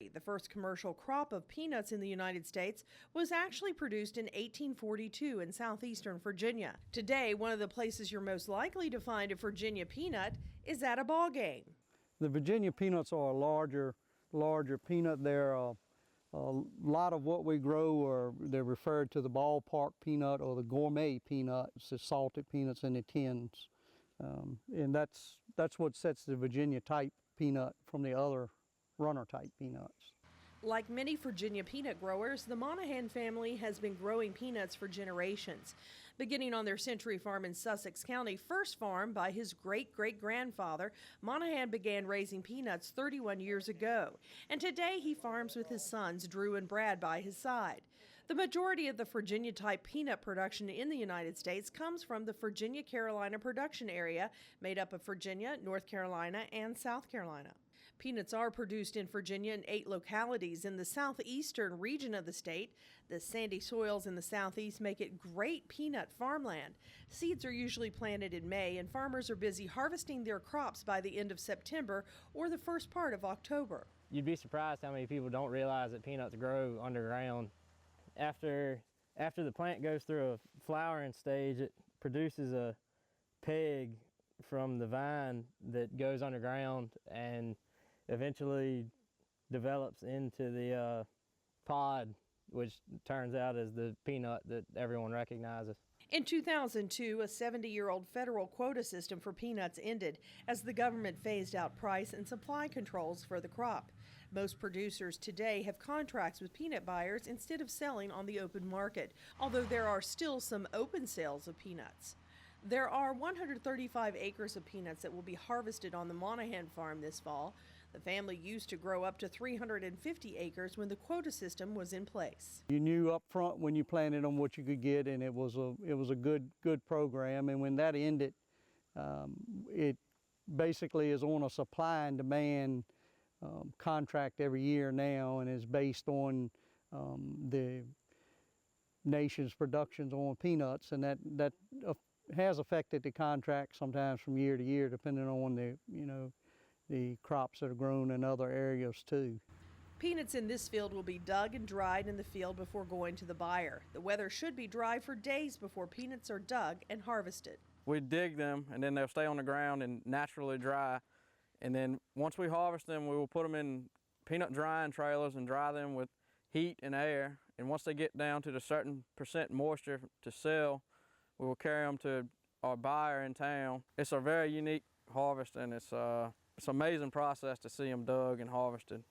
The first commercial crop of peanuts in the United States was actually produced in 1842 in southeastern Virginia. Today, one of the places you're most likely to find a Virginia peanut is at a ball game. The Virginia peanuts are a larger peanut. They're a lot of what we grow they're referred to the ballpark peanut or the gourmet peanut. It's the salted peanuts in the tins. And that's what sets the Virginia type peanut from the other runner type peanuts. Like many Virginia peanut growers, the Monahan family has been growing peanuts for generations. Beginning on their Century Farm in Sussex County, first farmed by his great-great-grandfather, Monahan began raising peanuts 31 years ago. And today he farms with his sons, Drew and Brad, by his side. The majority of the Virginia-type peanut production in the United States comes from the Virginia-Carolina production area, made up of Virginia, North Carolina, and South Carolina. Peanuts are produced in Virginia in 8 localities in the southeastern region of the state. The sandy soils in the southeast make it great peanut farmland. Seeds are usually planted in May, and farmers are busy harvesting their crops by the end of September or the first part of October. You'd be surprised how many people don't realize that peanuts grow underground. After the plant goes through a flowering stage, it produces a peg from the vine that goes underground and eventually develops into the pod, which turns out as the peanut that everyone recognizes. In 2002, a 70-year-old federal quota system for peanuts ended as the government phased out price and supply controls for the crop. Most producers today have contracts with peanut buyers instead of selling on the open market, although there are still some open sales of peanuts. There are 135 acres of peanuts that will be harvested on the Monahan farm this fall. The family used to grow up to 350 acres when the quota system was in place. You knew up front when you planted them what you could get, and it was a good program. And when that ended, it basically is on a supply and demand contract every year now, and is based on the nation's productions on peanuts, and that has affected the contract sometimes from year to year, depending on the crops that are grown in other areas too. Peanuts in this field will be dug and dried in the field before going to the buyer. The weather should be dry for days before peanuts are dug and harvested. We dig them, and then they'll stay on the ground and naturally dry. And then once we harvest them, we will put them in peanut drying trailers and dry them with heat and air. And once they get down to the certain percent moisture to sell, we will carry them to our buyer in town. It's a very unique harvest, and it's an amazing process to see them dug and harvested.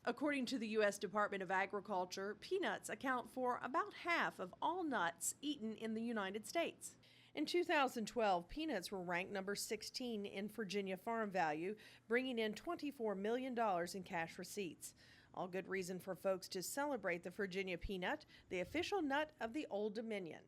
According to the U.S. Department of Agriculture, peanuts account for about half of all nuts eaten in the United States. In 2012, peanuts were ranked number 16 in Virginia farm value, bringing in $24 million in cash receipts. All good reason for folks to celebrate the Virginia peanut, the official nut of the Old Dominion.